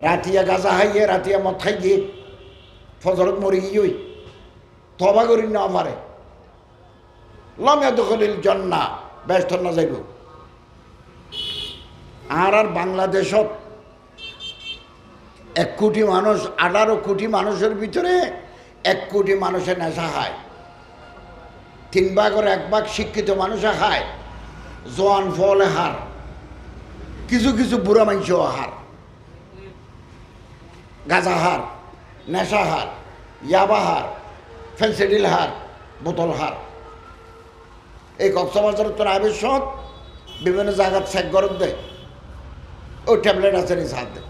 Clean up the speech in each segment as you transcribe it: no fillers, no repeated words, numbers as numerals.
রাতিয়া গাঁজা খাইয়ে রাতিয়া মদ খাই গিয়ে ফজরত মরি গিয়ে তবা করি না পারে লমিয়া দখলিল জন্না ব্যস্ত না যাইব। আর বাংলাদেশত 1 কোটি মানুষ 18 কোটি মানুষের ভিতরে 1 কোটি মানুষের নেশা খায়। 3 ভাগের 1 ভাগ শিক্ষিত মানুষে খায়, জোয়ান ফলে হার, কিছু কিছু বুড়া মানুষও হার, গাঁজা হার, নেশা হার, ইয়াবা হার, ফেন্সিডিল হার, বোতল হার। এই কক্সবাজার তোর আবিষ্যত বিভিন্ন জায়গার চেক গরত দেয়, ওই ট্যাবলেট আছে নি সাথ দেয়।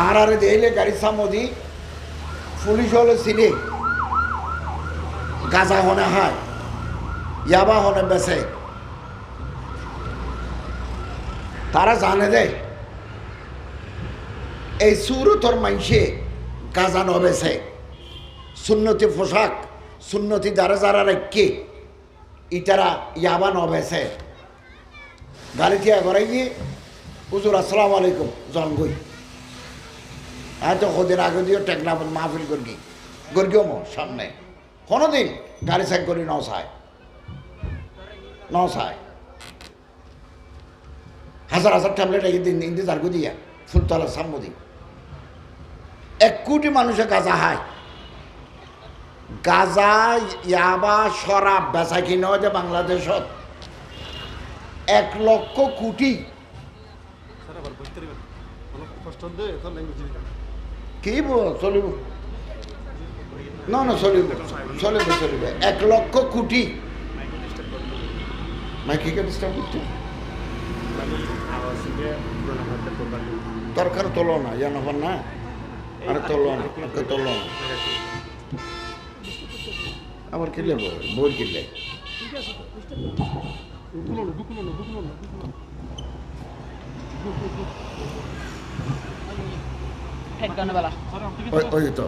আর দিলে গাড়ি সামদি পুলিশ হলে চিনি গাঁজা হনে হায়, ইয়াবা হনে বেছে। তারা জানে দে এই সুরতর মাইসে গাঁজা নবেছে, সুন্নতি পোশাক সুন্নতি যারা যারা রেখে ইটারা ইয়াবা নবেছে। গাড়ি থিয়া করে গিয়ে হুজুর আসসালামু আলাইকুম জনগই এত কদিন আগে দিও টেকনাফ মাহফিল করি গর্গিও সামনে কোনোদিন গাড়ি চেক করি নসায় হাজার হাজার ট্যাবলেট দিন ইন্দিজার গুদিয়া ফুলতলা সাম্মদি 1 কোটি মানুষে গাঁজা খায়। গাঁজা ইয়াবা শরাব বেচা কিনা হয় যে বাংলাদেশত 1 লক্ষ কোটি। কি চলিব না না চলিব চলিব চলিব 1 লক্ষ কোটি। মাইকিকে ডিস্টার্ব করতে দরকার তোলো না জানো না, আরে তোলো না তোলো না আবার কিনলে বই কিনলে ওই তো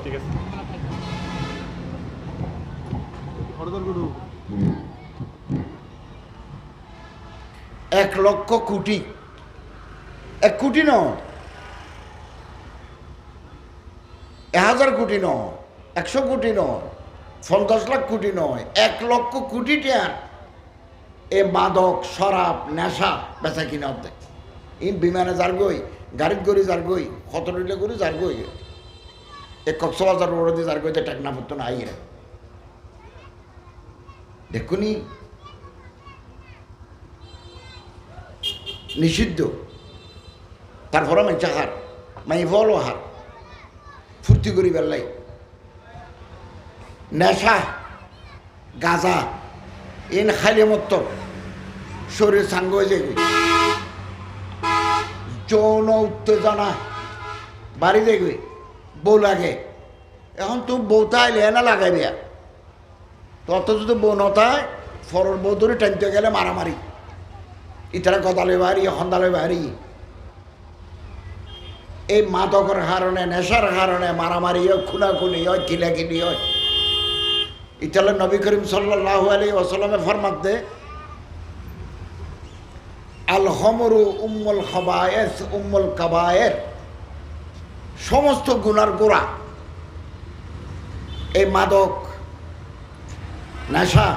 1 লক্ষ কোটি। 1 কোটি নয়, 1000 কোটি নয়, 100 কোটি নয়, 50 লাখ কোটি নয়, 1 লক্ষ কোটি টাকা এ মাদক শরাব নেশা বেচা কিনা দেয়। এই বিমানে যার গই, গাড়িত গড়ি যার গই, খতরিলে গড়ি যার গই, এ কক্সবাজার রোড দিয়ে যার গইতে টেকনা পড়তো না আইয়ে দেখুনি নিষিদ্ধ। তারপরে মাইচা হার মাই ফলও হার ফুর্তি করি বেলাই নেশা গাঁজা এন খাইলে মত শরীর সাঙ্গ হয়ে যায়, যৌন উত্তেজনা বাড়ি দেখবে, বউ লাগে। এখন তুমি বউতা আইলে না লাগাইবে, তত যদি বউ নতায় ফরর বউ ধরে টানতে গেলে মারামারি, ইতারা গদালে বাড়ি হন্দালে বাড়ি। এই মাদকের কারণে নেশার কারণে মারামারি হয়, খুনাখুনি হয়, কিলাকিলি হয়। ইতালে নবী করিম সাল্লাল্লাহু আলাইহি ওয়াসাল্লামে ফরমাত দে আল খমরু উম্মুল খাবায়েস উম্মুল কাবায়ের, সমস্ত গুনার গোড়া এই মাদক নেশা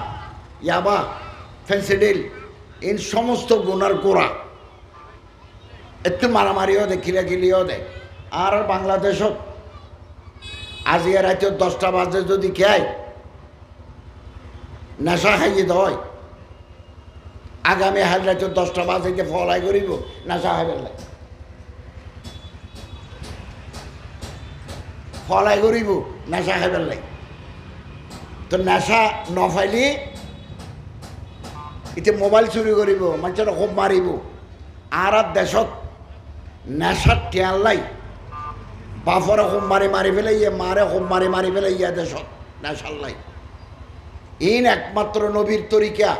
ইয়াবা ফেন্সিডিল এই সমস্ত গুনার গোড়া। একটু মারামারিও দে কিলাকিলিও দে। আর বাংলাদেশত আজি রাতে 10টা বাজে যদি খায় নেশা খাইয়ে দেয়, আগামী হাল রাতে 10টা বাজে ফলাই করিব নেশা খাইবে ফলাই করিব নেশা খাইবে লাই। তো নেশা নফাইলি এতিয়া মোবাইল চুরি করিব, মানুষের খুব মারিব। আর দেশত নেশার টিয়াল লাই বাপরে খুব মারি মারি ফেলে ইয়ে মারে খুব মারি মারি ফেলে ইয়া দেশত নেশার লাই। ইন একমাত্র নবীর তরিকা,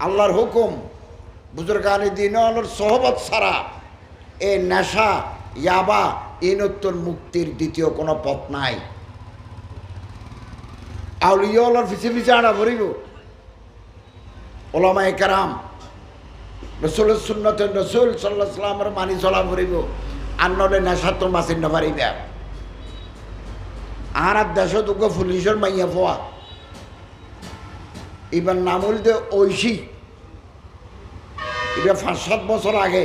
আল্লাহর হুকুম, বুজুর্গানি দিন আলোর সহবত ছাড়া এ নেশা ইয়াবা ইনত্তর মুক্তির দ্বিতীয় কোনো পথ নাই। আউলিয়া আল্লাহর পিছে পিছে আড়া ভরিব, ওলামায়ে কেরাম রসুলের সুন্নতে রসুল সাল্লাহ সাল্লামের মানি চলা ফুরিব আর নলে নেশা তো বাঁচিন না পারিবে আর দেশত উগে পুলিশের মাইয়া পোয়া এবার নামুল দে ঐশী এবার 5-7 বছর আগে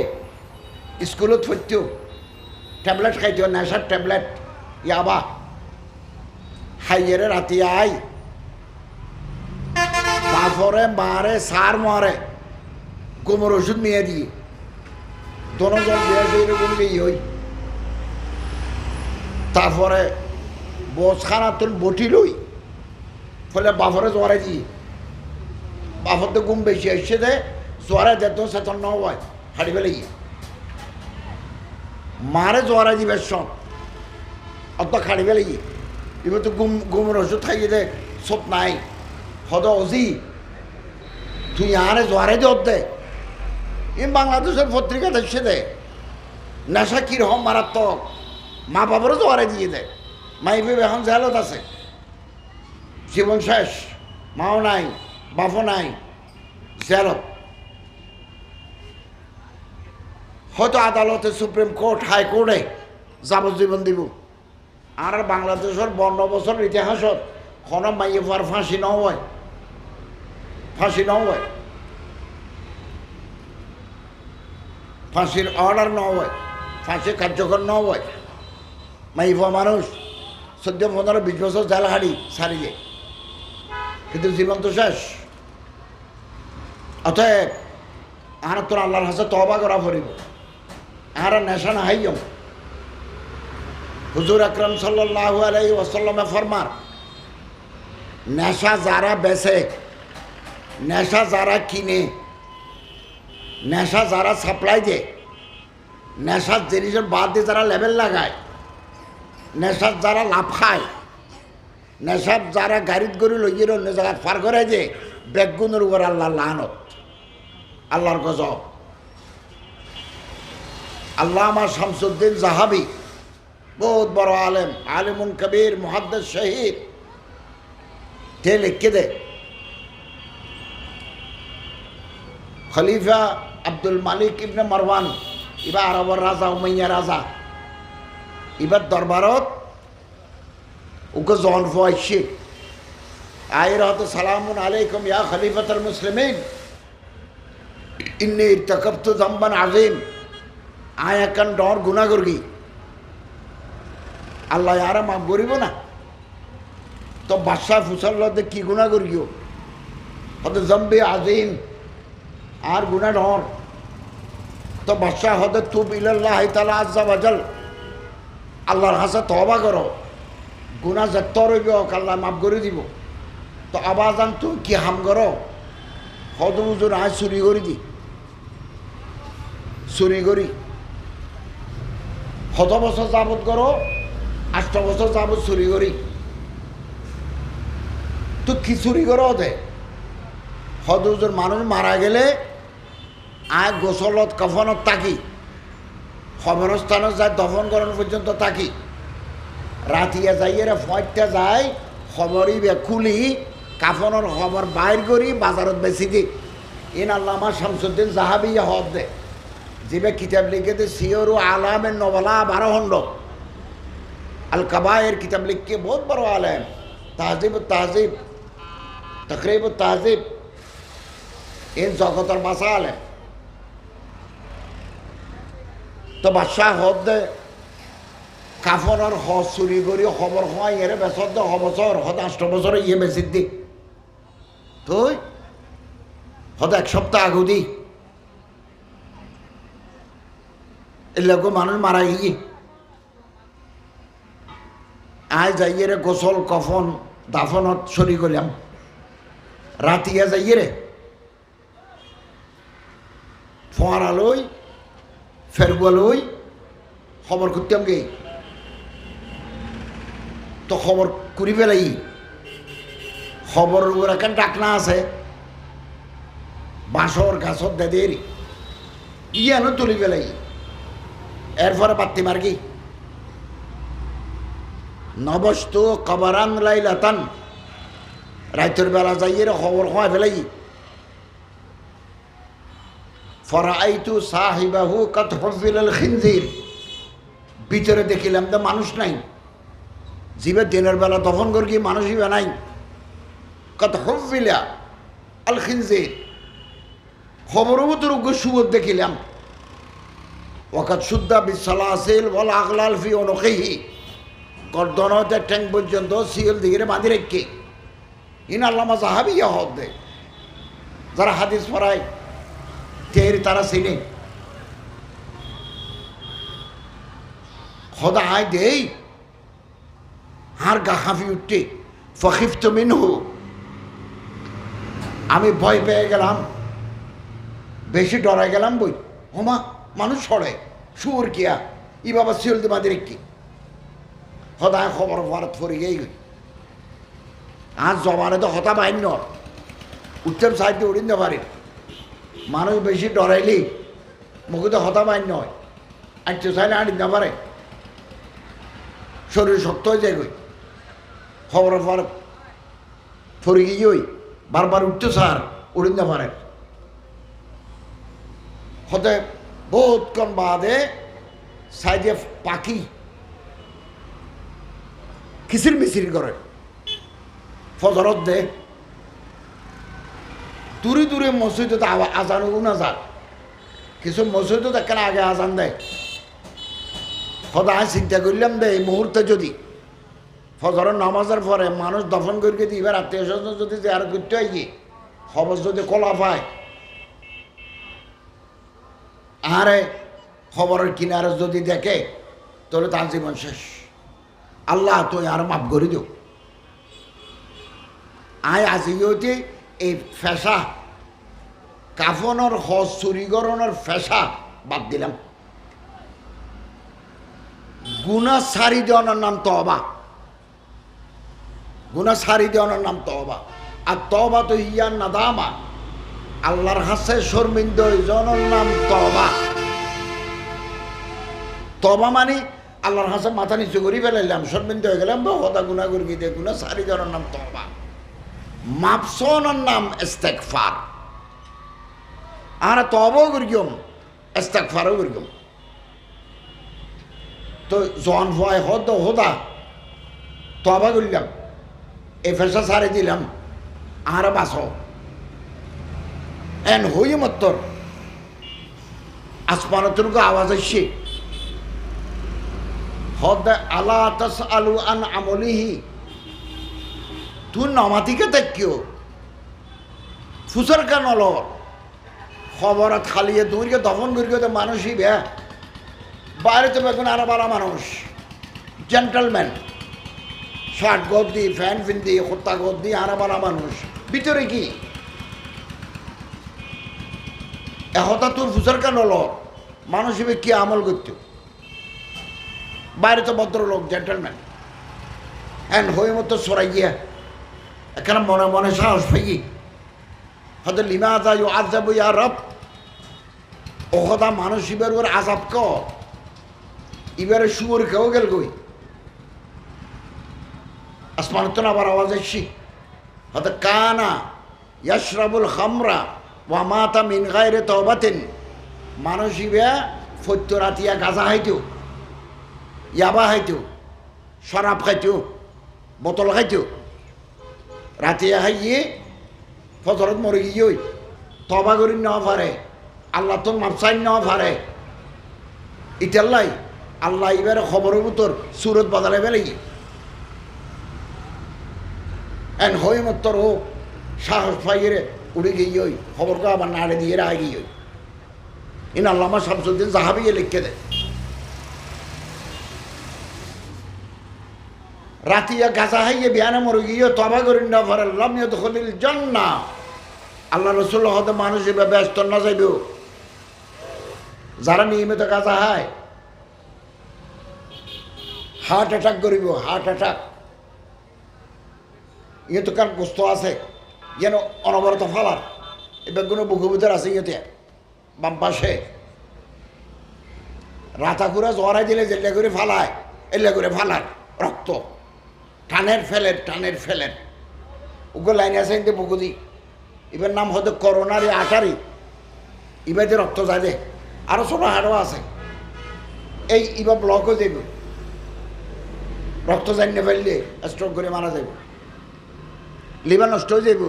স্কুলত পড়তেও ট্যাবলেট খাইতেও নেশার ট্যাবলেট ইয়াবা হাইয়েরে রাতি আই বাপরে মারে সার মারে কোমর ওষুধ নিয়ে দিয়ে দনজন এরকম হই তারপরে বসখানা তুল বটি লই ফলে বাপরে জোয়ারে দিয়ে বাপর তো ঘুম বেশি এসে দে জোয়ারে যেত সেতন ন হয় হাড়ি ফেলে গিয়ে মারে জোয়ারে দিবে সব অত খাড়ি ফেলে গিয়ে এবার তো ঘুমের ওষুধ খাইয়ে দে সব নাই হদ অজি তুই আরে জোয়ারে দে দে এই বাংলাদেশের পত্রিকা দেখছে দে নেশা কিরকম মারাত্মক মা বাবারও জোয়ারে দিয়ে দেয় মাই ভেবে এখন জেলত আছে জীবন শেষ মাও নাই বাপও নাই জেলত হয়তো আদালতে সুপ্রিম কোর্ট হাইকোর্টে যাবজ্জীবন দিব আর বাংলাদেশের 52 বছর ইতিহাসত কোনো মাইয়ে পর ফাঁসি ন হয় ফাঁসির অর্ডার ন হয় ফাঁসি কার্যকর ন হয় মাইফা মানুষ 14-15-20 বছর জাল হাড়ি সারি যায় কিন্তু জীবন তো শেষ অতএব আর তোর আল্লাহর হাতে তওবা করা পড়িব আর নেশা না হাইম হুজুর আকরাম সাল্লাল্লাহু আলাইহি ওয়াসাল্লামে ফরমান নেশা যারা বেচে নেশা যারা কিনে নেশা যারা সাপ্লাই দেয় নেশার জিনিসের বাদ দিয়ে যারা লেবেল লাগায় নেশার যারা লাভ খায় নেশার যারা গাড়িত গড়ি লইয়ে অন্য জায়গায় পার করে যে বেগুনের উপর আল্লাহ লানত আল্লাহর গজব আল্লামা শামসুদ্দিন জাহাবি বহুত বড় আলেম আলিমুন কবির মুহাদ্দিস শহীদ তে লিখে দে খলিফা আব্দুল মালিক ইবনে মারওয়ান ইবা আরবর রাজা উমাইয়া রাজা এবার দরবারত ওকে জন ফয়েছে আয়ের হতে সালামুন আলাইকুম ইয়া খলিফাতুল মুসলিমিন ইন্নী ইরতাকাবতু যামবান আযীম আয় এখন ডর গুনাহ করগি আল্লাহ আর মাফ করিব না তো বাদশাহ ফুসল্লাতে কি গুনাহ করগিও হতে জম্বে আযীম আর গুনাহ ডর তো বাদশাহ হতে তুব ইলাল্লাহ তাআলা আযজা ওয়াজাল আল্লাহর কাছে তওবা করো গুনাহ যত রইব আল্লাহ মাফ করে দিব তো আবাজান তুই কি হাম করো হদ হুজুর আজ চুরি করে দি চুরি করি শত বছর যাবত করো 8 বছর যাবত চুরি করি তো কি চুরি করো দে হদ হুজুর মানুষ মারা গেলে আয় গোসলত কফনত তাকি খবরস্থানে যায় দফন করানো পর্যন্ত তাকি রাতিয়া যাইয়ে ফয়টা যায় খবরই খুলি কাফনের খবর বাইর করি বাজারত বেশি দি ইন আল্লামা শামসুদ্দিন জাহাবি হদ দে যিবে কিতাব লিখে দে সিয়র আলামের নবলা 12 খণ্ড আল কাবায়ের কিতাব লিখে বহুত বড় আলেম তাহজিব তকরিব তাহজিব ইন জগতের বাসা আলেম তো বাদশাহ হদ দে কাফনের হ চুরি করি খবর হয় এর বেচত দে বছর হদ 8 বছরে ইয়ে বেশি দি তুই হদ 1 সপ্তাহ আগুদি এলাকা মানুষ মারা গিয়ে আয় যাইয়ে রে গোসল কফন দাফনত চুরি করলাম রাতিয়া যাইয়ে রে ফোয়ারা লই ফেরগুয়া লই খবর করতাম গে তো খবর করি পেলাই খবর উপর এখন ডাকনা আছে বাঁশর গাছর দেদের ইয়ানো তুলি পেলাই এরপরে বাত্তি মার্গি নবস্তু কবরান লাইলাতান রাইতের বেলা যাইয়ে খবর খাওয়া ফেলাই ফরাআইতু সাহিবাহু কাদ হুফিলাল খিনজির, ভিতরে দেখিলাম তো মানুষ নাই, জিবে দিনের বেলা দফন করে কি মানুষই নাই, কাদ হুফিলা আল খিনজির, খবরের মতো সুবোধ দেখিলাম, ওয়াকাদ শুদ্ধা বিসালাসিল ওয়াল আগলাল ফি উনুকিহি, গর্দন হতে ট্যাং পর্যন্ত সিল দিকে বাঁধি রেখে। ইন আল্লামা জাহাবিয়া হক দে, যারা হাদিস পড়ায় তের তারা চিনে, খোদা আয় দেই আর গা হাঁফি উঠতে, ফখিফত মিনহু, আমি ভয় পেয়ে গেলাম, বেশি ডরাই গেলাম বই, হোমা মানুষ সরে সুর কিয়া ই বাবা সিলতে বাঁধি রেখে, খোদায় খবর ভারত ফরি গেই গই। আর জমানে তো হতা বাইন উত্তম সাহিত্য উড়িন দে পারি, মানুষ বেশি ডরাইলি মুখে তো হতা বাইন নয়, আঁটতে চাইলে আঁটিন না পারে, শরীর শক্ত হয়ে যায় গই, খবর ভারত ফরি গিয়ে বারবার উঠতে সার উড়িন দে পারে। হতে বহুতক্ষণ বাদে সাইডে পাখি কিসির মিসির করে, ফজরত দে দূরে দূরে মসজিদে তো আজান না যাক, কিছু মসজিদে দেখেন আগে আজান দেয়। সদায় চিন্তা করলাম দে এই মুহূর্তে যদি ফজরের নামাজের পরে মানুষ দফন করে দিয়ে এবার আত্মীয় স্বজন যদি জিয়ারত করতে হয় গিয়ে খবর যদি কলা পায়, আরে খবরের কিনারে যদি দেখে তাহলে তার জীবন শেষ, আল্লাহ তুই আর মাফ করে দিও। আয় আজিতে এই ফেসা কাফনের হজ চুরিকরণের ফেসা বাদ দিলাম, গুনাহ সারি দেওয়ানোর নাম তওবা, গুনাহ সারি দেওয়ানোর নাম তওবা। আর তওবা তো ইয়ার নাদামা, আল্লাহর হাসে শর্মিন্দ জনের নাম তওবা। তওবা মানে আল্লাহর হাসে মাথা নিচু করে ফেলাইলাম, শর্মিন্দ হয়ে গেলাম বা হতা গুনাহ করে গিয়ে গুনাহ সারি দেওয়ানোর নাম তওবা। মাপসনের নাম ইস্তেগফার, আর তওবাও করিম ইস্তেগফারও করিম। তো জন ভয় হদ হোদা তওবা করলাম, এই ফেসা সারি দিলাম, আর বাস এন হই মত্তর আসমানতরুকু আওয়াজ আসছে, হদ আলা তাসআলু আন আমলিহি, তুই নমাতিকে দেখিও ফুসর কেন ল খবর খালিয়ে দূরকে দফন করিও তো মানুষই বে বাইরে তো এখন আরো বারা মানুষ জেন্টলম্যান, শার্ট গদ দি ফ্যান ফিন্দি হত্যা গদ দি আরো বারা মানুষ, ভিতরে কি এহতা তোর ফুসর কেন ল মানুষ হিসেবে কি আমল করত, বাইরে তো ভদ্রলোক জেন্টলম্যান, হ্যান হয়ে মতো সরাই গিয়া এখানে মনে মনে সাহস পাই, হয়তো লিমা আজাই আজাব ইয়া রব, ও কথা মানুষ ইবার ওর আজাব ক ইবারে শুয়োর কেউ গেল গই, আসমান তো আবার আওয়াজ আসছি, হয়তো কানা ইয়াশরাবুল খামরা ওয়া মাতা মিন গায়রি তাওবাতিন, মানুষ ইবা ফত্য রাতিয়া গাঁজা খাইতো, ইয়াবা খাইতো, শরাব খাইতো, বোতল খাইতো, রাতিয়া খাইয়ে ফজরত মরে গিয়ে তবা করি নেওয়া পারে, আল্লাহ তোর মাপসাই নেওয়া পারে, ইটাল্লাই আল্লাহ এবারে খবরের ভিতর সুরত বদলে ফেলে এন হই মত্তর হোক সাহস পাইয়ে উড়ে গিয়ে খবরকে আবার নাড়ে দিয়ে রায় গিয়ে ইন আল্লামা শামসুদ্দিন জাহাবিয়ে লিখে দেয়, রাতিয়া গাছা হাইয়ে বিয়ানে মরে গিয়ে তবা করেন না পারে লামিয়া তো খলিল জান্নাহ, আল্লাহ রসুল হতে মানুষ এবার ব্যস্ত না যাইব, যারা নিয়মিত গাছা হয় হার্ট অ্যাটাক করিব, হার্ট অ্যাটাক ইয়ে তো কার গোস্ত আছে যেন অনবরত ফালার, এবার কোনো বুকুর ভিতর আছে ইয়েতে বাম পাশে রাতা করে জড়াই দিলে যেটা করে ফালায় এলে করে ফালার রক্ত টানের ফেলের ওগুলো লাইন আছে কিন্তু বুকুদি, এবার নাম হয়তো করোনারি আটারি, ইবাতে রক্ত যায় দে, আরও ছোটো হাড়ও আছে, এই ইবা ব্লক হয়ে যাবে, রক্ত জানিয়ে ফেললে স্ট্রোক করে মারা যাবে, লিভার নষ্ট হয়ে যাবে,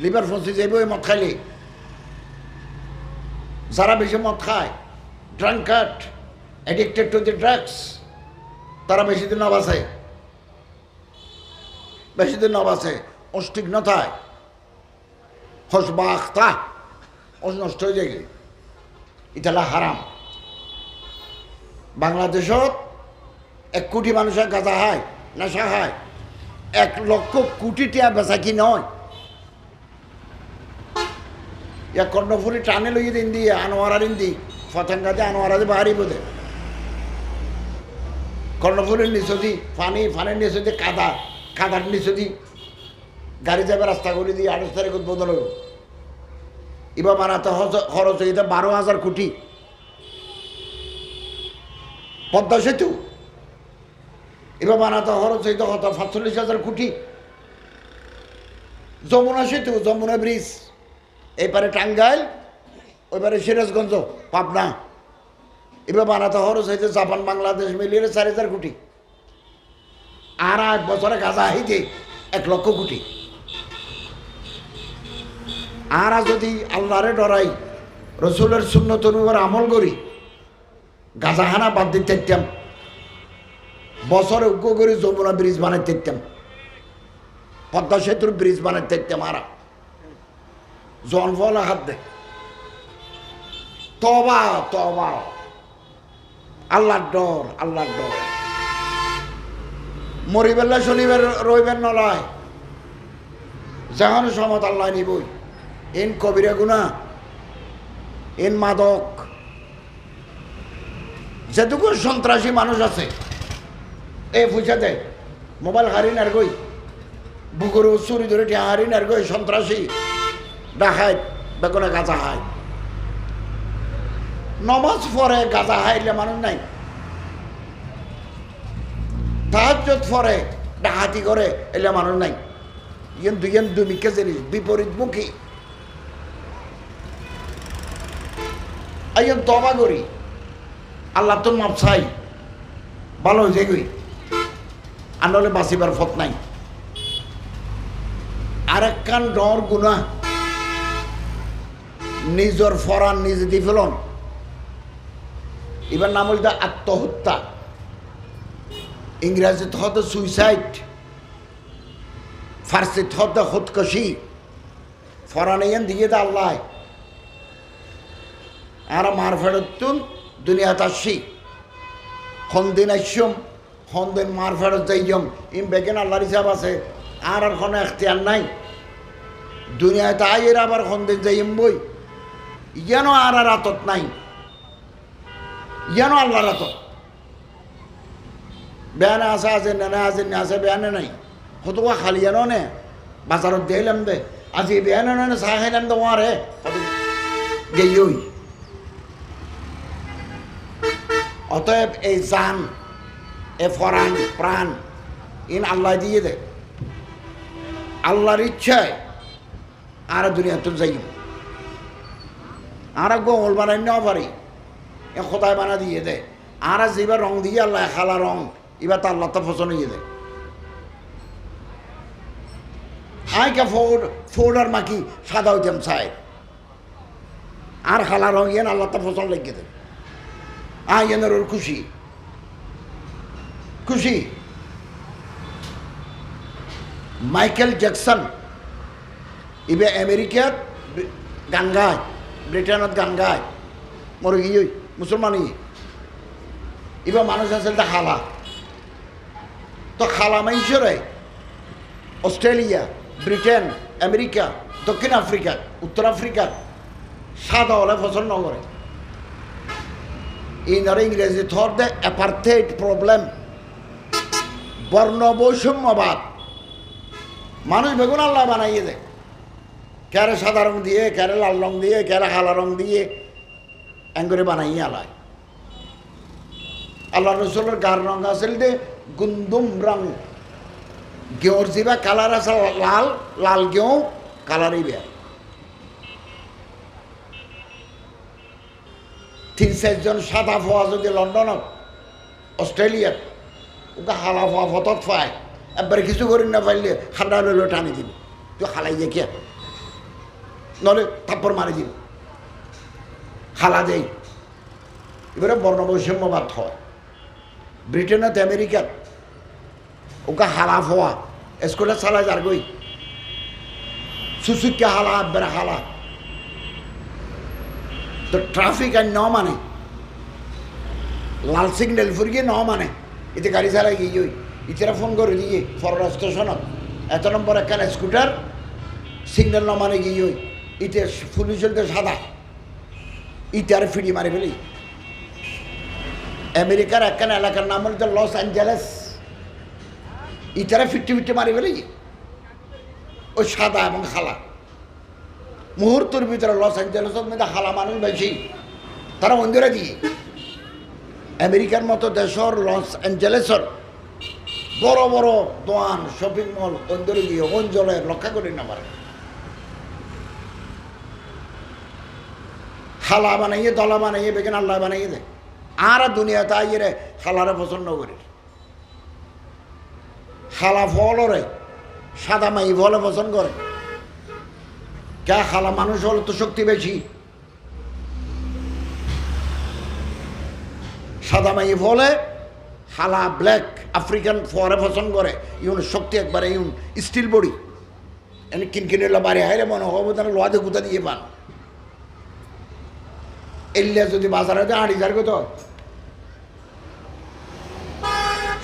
লিভার ফসে যাবে ওই মদ খাইলে। যারা বেশি মদ খায়, ড্রাঙ্কার্ড, অ্যাডিক্টেড টু দি ড্রাগস, তারা বেশি দিন বাঁচে, বেশি দিন বাঁচে, অস্টিগ্নতায় হসবাখতা নষ্ট হয়ে যায়, এটা হারাম। বাংলাদেশত 1 কোটি মানুষের গাঁজা হয়, নেশা হয়, 1 লক্ষ কোটি টাকা বেচা কি নয়। কর্ণফুলি টানে লইয়ে দিন দিয়ে আনোয়ারার ইন্দি ফতেঙ্গাতে আনোয়ারাতে বাহারি বোধে, কর্ণফুলির নিচদি ফানির নিচদি কাদার নিচদি গাড়ি যাবে রাস্তা করে দিয়ে 28 তারিখ উদ্বোধন হইব। এবার বানাতে খরচ হইতে 12,000 কোটি। পদ্মা সেতু এবার বানাতে খরচ হইতে 45,000 কোটি। যমুনা সেতু, যমুনা ব্রিজ, এপারে টাঙ্গাইল, ওইবারে সিরাজগঞ্জ, পাবনা, এবার বানাতে খরচ হয়েছে জাপান বাংলাদেশ মিলিয়ে 4,000 কোটি। আর 8 বছরে গাঁজা হইতে 1 লক্ষ কোটি। আর যদি আল্লাহরে ডরাই, রসুলের সুন্নত অনুযায়ী আমল করি, গাঁজাখানা বাদ দিতে দিতাম, বছরে উগ্র করে যমুনা ব্রিজ বানাইতে দিতাম, পদ্মা সেতুর ব্রিজ বানাইতে দিতাম। আর জনফল হাত দে, তবা তবা, আল্লাহর ডর, আল্লাহর ডর। মরিবেল্লা শনিবার রইবেন নলায়, যেখানে সমত আল্লাহ নিবই। এন কবিরা গুনা, এন মাদক, যেটুকু সন্ত্রাসী মানুষ আছে, এ পয়সা দেয়, মোবাইল হারিন আর গই, বুকুর চুরি ধরে টিয়া হারিন আর গই, সন্ত্রাসী ডাকায় বেগুনে গাঁজা হায়। নমাজ পরে গাঁজা হাইলে মানুষ নাই, তাহাজ্জুদ পরে ডাকাতি করে এলে মানুষ নাই। ইয়েন দুমিকে জিনিস বিপরীতমুখী। আইন তবা করি, আল্লাহ তো মাপ চাই, ভালো হয়েছে গই, আর নাহলে বাঁচিবার পথ নাই। আর একখান ডর গুণা, নিজের ফরান নিজে দি ফেলন। এবার নাম হইতে আত্মহত্যা, ইংরেজিতে হতে সুইসাইড, ফার্সিতে হতে খুদকুশি, ফরান ইয়ান দিয়ে দা আল্লাহ। আর মার ফেরতুন দুনিয়াতে আসি, হন্দিন আসম, হন্দিন মার ফেরত যাইম, ইম বেগেন আল্লাহর হিসাব আছে। আর কোনো এখতিয়ার নাই, দুনিয়াতে আইয়ের আবার হন্দিন যাইম বই, যেন আর আতত নাই, যেন আল্লাহর আতত। বেয়ানে আছে আছে না আছে না আছে, বেয়ানে নাই, হতবা খালি যেন নে বাজারত দিলাম দে, আজি বেয়ানে নে চাহ খাইলাম দে ওয়ারে গেই। অতএব এই জান, এ ফরান প্রাণ, ইন আল্লাহ দিয়ে দে। আল্লাহর ইচ্ছায় আর দুনিয়াতে যাই, আর গোল বানাই নেওয়া পারি, এ খোদায় বানা দিয়ে দে। আর যেবার রং দিয়ে আল্লাহ খালা রং, এবার তো আল্লাহ তো পছন্দ দিয়ে দেয়। আইকা ফোর আর মাকি সাদা হইতাম চাই, আর খালা রং ইয়েন আল্লাহ তো পছন্দ লেগে দেয়। আইনের ওর খুশি খুশি। মাইকেল জ্যাকসন ইবে আমেরিকাত গান গায়, ব্রিটেনত গান গায়, মরে গিয়ে মুসলমানই। এবার মানুষ আছে তা খালা, তো খালা মানুষেরাই অস্ট্রেলিয়া, ব্রিটেন, আমেরিকা, দক্ষিণ আফ্রিকা, উত্তর আফ্রিকা সাদা হলে পছন্দ নকরে। ইনারা ইংরেজি থর দে অ্যাপার্থেইড প্রবলেম, বর্ণ বৈষম্যবাদ। মানুষ বেগুন আল্লাহ বানাইয়ে দেয়, ক্যারে সাদা রং দিয়ে, ক্যারে লাল রং দিয়ে, ক্যারে কালা রং দিয়ে এঙ্গরে বানাইয়ে আলায়। আল্লাহ রসুলের গার রং আসল দে গুন্দুম রং, গেঁর যিবা কালার আছে লাল, লাল গেঁও কালারই বেয়া। 3-4 জন সাদা ফোয়া যদি লন্ডনত অস্ট্রেলিয়াত ওকে হালা ফোয়া ফতত ফায় একবারে কিছু করি না পাইলে খান্ডা লইলে টানি দিব, তুই খালাই যে কে নলে থাপ্পড় মারি দিব, খালা দেই। এবারে বর্ণবৈষম্যবাদ হয়। ব্রিটেনত আমেরিকাত ওকে হালা ফোয়া স্কুলে চালা যার গই সুসুকে হালা একবারে হালা। তো ট্রাফিক আর ন মানে লাল সিগন্যাল ফুরিয়ে ন মানে এতে গাড়ি চালাই গিয়ে ইতারা ফোন করে দিয়ে ফরওয়ার্ড স্টেশনত এত নম্বর একখানে স্কুটার সিগন্যাল ন মানে গিয়ে ইতে পুলিশের তো সাদা ইতার ফিরি মারি ফেলি। আমেরিকার একখানে এলাকার নাম হল লস অ্যাঞ্জেলেস, ইতারা ফিট্টি মারি ফেলি ওই সাদা এবং খালা। মুহূর্তের ভিতরে লস অ্যাঞ্জেলেসের মধ্যে হালা মানুষ বেশি, তারা মন্দিরে দিয়ে আমেরিকার মতো দেশের লস অ্যাঞ্জেলেসের বড় বড় দোয়ান শপিং মল মন্দিরে গিয়ে অঞ্চলে রক্ষা করি না পারে। খালা বানাইয়ে দলা বানাইয়ে বেগেন আল্লাহ বানাইয়ে দেয়। আর দুনিয়া তাই রে খালারে পছন্দ করি, খালা ফলরে সাদা মাই ফলে পছন্দ করে। কে খালা মানুষ হলে তো শক্তি বেশি, সাদা মাই ফলে খালা ব্ল্যাক আফ্রিকান ফরে পছন্দ করে। ইউন শক্তি একবারে ইউন স্টিল বডি এনে কিনকিনে বাড়ি হাইলে মনে হবো তারা লোহাতে গুতা দিয়ে পান। এলিয়া যদি বাজারে যায় 8,000 কত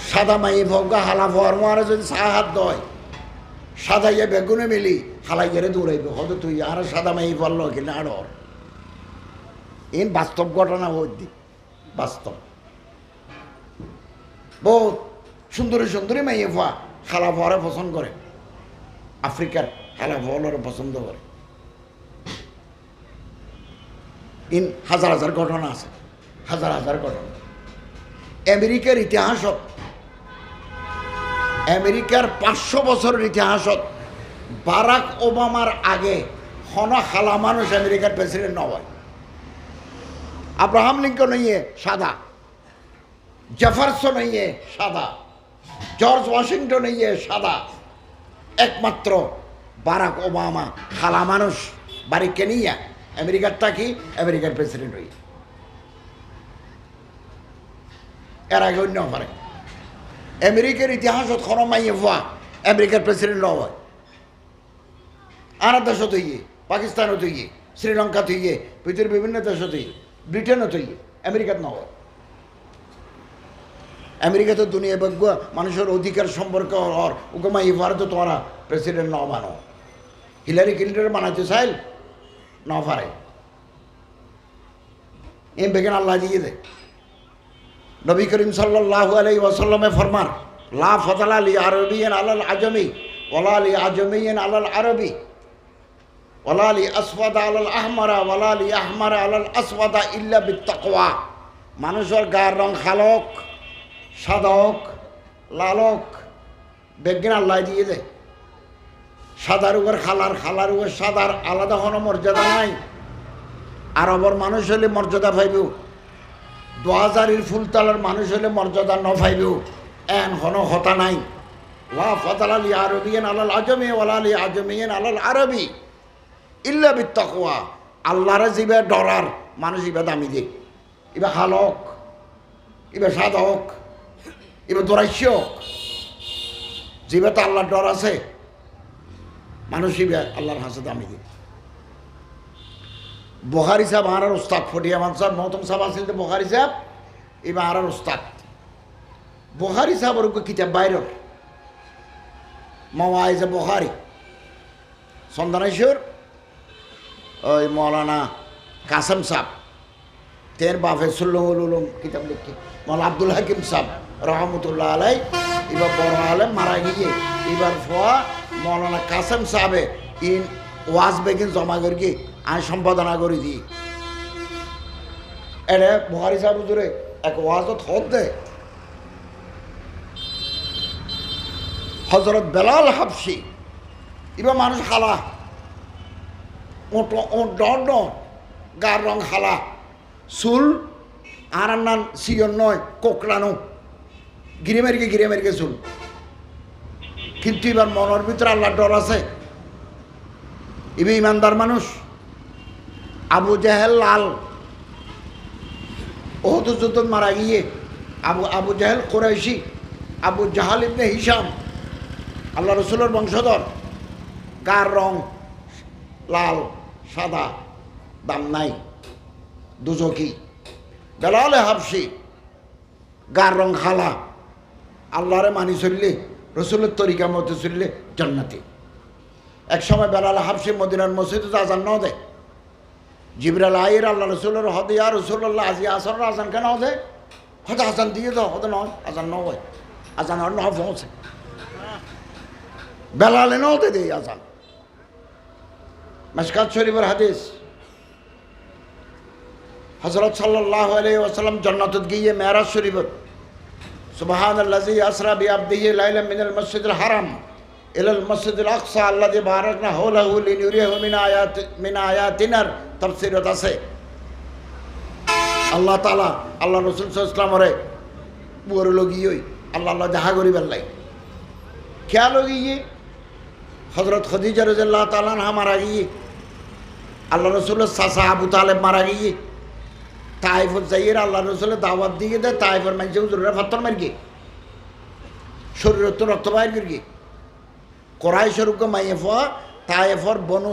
সাদা মাই ফগা হালা ফর মারে যদি চা হাত দয় সাদাইয়া বেগুনে মিলি হালাই গেলে দৌড়াইবে হয়তো তুই আর সাদা মাই ফল কিনা আড়র। এন বাস্তব ঘটনা বলছি, বাস্তব বহুত সুন্দরী সুন্দরী মাইয়ে ফা খালা ফরে পছন্দ করে, আফ্রিকার খালা ফলরে পছন্দ করে। ইন হাজার হাজার ঘটনা আছে, হাজার হাজার ঘটনা। আমেরিকার ইতিহাসত, আমেরিকার 500 বছরের ইতিহাসত বারাক ওবামার আগে হন খালা মানুষ আমেরিকার প্রেসিডেন্ট নয়। আব্রাহাম লিঙ্কন ইয়ে সাদা, জেফারসন ইয়ে সাদা, জর্জ ওয়াশিংটন ইয়ে সাদা, একমাত্র বারাক ওবামা খালা মানুষ বাড়ি কেনিয়া আমেরিকার থাকি আমেরিকার প্রেসিডেন্ট হই। এর আগে অন্য পারে আমেরিকার ইতিহাসত কোনো মাইয়ে হওয়া আমেরিকার প্রেসিডেন্ট হয়। আর দেশত হইয়ে, পাকিস্তানত হইয়ে, শ্রীলঙ্কাত হইয়ে, পৃথিবীর বিভিন্ন দেশত হইয়ে, ব্রিটেনত হইয়ে, আমেরিকাত নয়। আমেরিকাতে দুনিয়া ভাগ্য মানুষের অধিকার সম্পর্কে হওয়ার ওকে মাইয়ে হওয়ার তো তোমরা প্রেসিডেন্ট ন বানো। হিলারি ক্লিন্টন বানাইতে চাইল ন পারে, এম বেগেন আল্লাহ দিয়ে দে। নবী করিম সাল্লাল্লাহু আলাইহি ওয়াসাল্লামে ফরমান লা ফাদলা লি আরবিয়্যিন আলাল আজমি ওয়ালা লি আজমিয়্যিন আলাল আরবি ওয়ালা লি আসওয়াদা আলাল আহমারা ওয়ালা লি আহমারা আলাল আসওয়াদা ইল্লা বিত্তাকওয়া। মানুষের গায়ের রং খালক, সাদক, লালক বেগেন আল্লাহ দিয়ে দে। সাদার উপর খালার, খালার উপর সাদার আলাদা কোনো মর্যাদা নাই। আরবর মানুষ হলে মর্যাদা পাইবেও, 2000 ফুলতলার মানুষ হলে মর্যাদা ন পাইবেও, এন কোনো হতা নাই। লা ফাদলা লি আরবিয়্যিন আলাল আজমি ওয়ালা লি আজমিয়্যিন আলাল আরবি ইল্লা বিত্তাকওয়া। আল্লাহরে জিবে ডরার মানুষ ইবা দামি দে, ইবা খালক, ইবা সাদক, ইবা দরাইশ, জিবে তো আল্লাহর ডর আছে মানুষ ইবা আল্লাহর হাসে দামি দে। বুখারী সাহেব আর উস্তাদ ফটিয়ামান সাহেব মহতম সাহেব আসিল তো বুখারী সাহেব এবার আর উস্তাদ। বুখারী সাহেবের কিতাব বাইরের মাওয়াইজে বুখারী সন্দানেশ্বর ওই মৌলানা কাসেম সাহেব তের বাফে সুল্লুল উলুম কিতাব লিখি মৌলানা আব্দুল হাকিম সাহেব রহমতুল্লাহ আলাই এবার বড় আলেম মারা গিয়ে এবার ফোয়া মৌলানা কাসেম সাহেবে ইন ওয়াজ বেগিন জমা করি আমি সম্পাদনা করে দিই। এটা বুখারী সাহেব হুজুরে এক ওয়াজত হদ দেয়। হজরত বেলাল হাবশি এবার মানুষ খালা ওট ডর গার রং খালা, চুল আর নান সিয়ন নয় কোকড়ানো গিরে মেরিকে চুল। কিন্তু এবার মনের ভিতরে আল্লাহর ডর আছে, ইবে ইমানদার মানুষ। আবু জাহেল লাল ওহদ যুদ্ধ মারা গিয়ে আবু জাহেল কুরাইশি, আবু জাহাল ইবনে হিশাম আল্লাহ রসুলের বংশধর, গার রং লাল সাদা, দাম নাই, দুজকি। বেলালে হাবশি গার রং খালা, আল্লাহরে মানি চললে, রসুলের তরিকা মতো চললে জান্নাতি। এক সময় বেলাল হাবশি মদিনার মসজিদে আজান ন দেয়। জিবরাইল আইর আল্লাহ রসুলের হদে আর রসুল্লাহ আজি আসর আজান কেন হদে, হয়তো আজান দিয়ে দাও, হতে নয় আজান ন হয়, আজান আর ন পৌঁছে বেলালে নতে দেয় আজান। মিশকাত শরীফের হাদিস, হযরত সাল্লাল্লাহু আলাইহি ওয়াসাল্লাম জান্নাতে গিয়ে মেরাজ শরীফের সুবহানাল্লাযী আসরা বিআবদিহি লাইলাম মিনাল মসজিদিল হারাম ইলাল মসজিদিল আকসা আল্লাযী বারাকনা হাওলাহু লিনুরিয়াহু মিন আয়াতিনার তাফসীরত আছে। আল্লাহ তাআলা আল্লাহ রাসূল সাল্লাল্লাহু আলাইহি ওয়াসাল্লামরে পুরো লগিয়ই আল্লাহ দেখা করিবার লাই খেয়াল গিয়ে হযরত খাদিজা রাদিয়াল্লাহু তাআলা আনহা মারা গিয়ে, আল্লাহ রসুলের চাচা আবু তালেব মারা গিয়ে, তাইফর যাইয়ের আল্লাহ রসুলের দাওয়াত দিয়ে দেয়। তাইফর মানুষের হুজুরের পাথর মারি গিয়ে শরীরের তো রক্ত বাইর করি গিয়ে কোরাই স্বরূপ মাইফা তাইফর বনু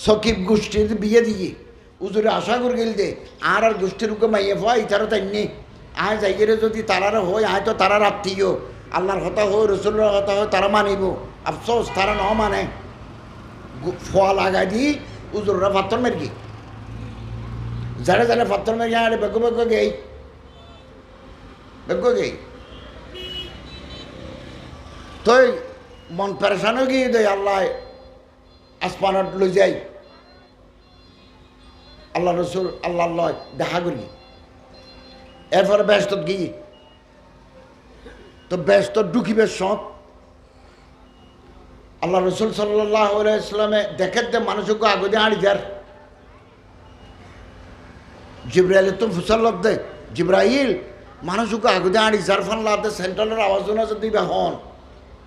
সকিফ গোষ্ঠীর বিয়ে দিয়ে হুজুরে আশা করে গেল দে আর গোষ্ঠীর মাইফা ইতারও তাই নেই আয় যাইয়ের যদি তারার হয় আয় তো তারার আত্মীয়, আল্লাহর কথা হয় রসুলের কথা হয় তারা মানিব। আফসোস তারা ন মানে ফোয়া লাগাই দি উজুররা পাথর মেরগি যারা যারা পাথর মেরগি আরে বেগ গেই তো মন পেরেশানও গিয়ে দেয়। আল্লাহ আসমানত লই যাই, আল্লাহ রসুল আল্লাহ লয় দেখা করি। এরপরে ব্যস্তত গিয়ে তো ব্যস্ত ঢুকিবে সব আল্লাহ রসুল সাল্লাল্লাহু আলাইহি ওয়াসাল্লামে দেখে দে মানুষকে আগে দিয়ে আড়ি যার জিব্রাইল তো ফুসাল্লাদ দে জিব্রাইল মানুষকে আগে দিয়ে আড়ি যার ফান লাদে সেন্ট্রালের আওয়াজ না যদি বেহন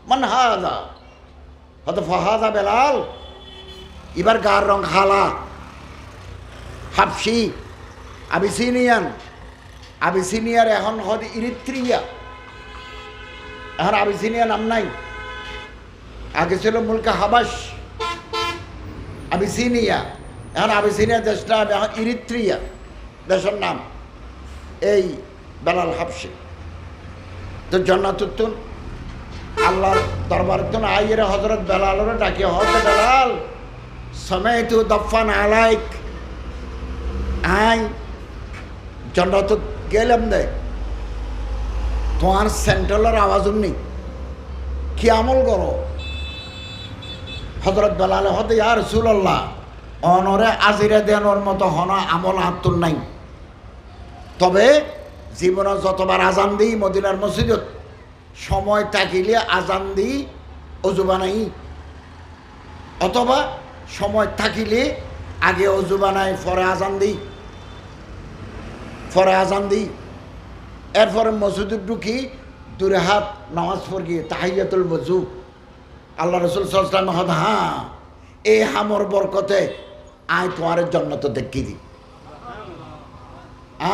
মান হাদা হয়তো ফাহাদা বেলাল। এবার গার রং খালা হাবশি আবিসিনিয়ার এখন হদ ইরিত্রিয়া, এখন আবিসিনিয়া নাম নাই, আগে ছিল মুলকা হাবাস আবিসিনিয়া, এখন আবিসিনিয়া দেশটা এখন ইরিত্রিয়া দেশের নাম। এই বেলাল হাবশি তো জান্নাতুন আল্লাহর দরবার তো আইয়ের হজরত বেলালের ডাকিয়ে হতে বেলাল সমেতু দফান আলাইক আই জান্নাত গেলাম দে তোমার সেন্ট্রালের আওয়াজ নেই কি আমল করো। হজরত বেলাল হতে ইয়া রাসূলুল্লাহ অনরে আজিরা দেনোর মতো হন আমল আত্মর নাই, তবে জীবনে যতবার আজান দিই মদিনার মসজিদত সময় থাকিলে আজান দিই অজু বানাই, অথবা সময় থাকিলে আগে অজু বানাই পরে আজান দিই এরপরে মসজিদে ঢুকি দূরে হাত নামাজ পড়ি তাহিয়াতুল ওযু। আল্লাহ রসুল সাল্লাল্লাহু আলাইহি ওয়াসাল্লাম হ্যাঁ এই হামর বরকতে আয় তোমার জান্নাত দেখি দি।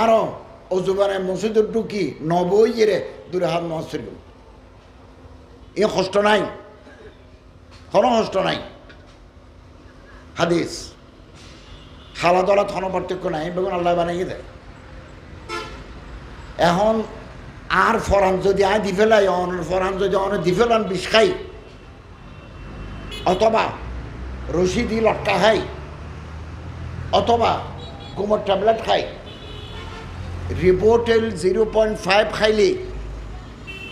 আরো অজু বানাই মসজিদে ঢুকি নবইয়েরে দূরে হাত নামাজ পড়ি, এ কষ্ট নাই, কোনো কষ্ট নাই। হাদিস খালা দলা থন পার্থক্য নাই, বেগুন আল্লাহ বানাই দেয়। এখন আর ফরান যদি আয় দি ফেলাই ফরান যদি অনেক দি ফেলান বিষ খাই অথবা রশি দি লটকা খাই অথবা কোমর ট্যাবলেট খাই, রিপোর্টেল 0.5 খাইলে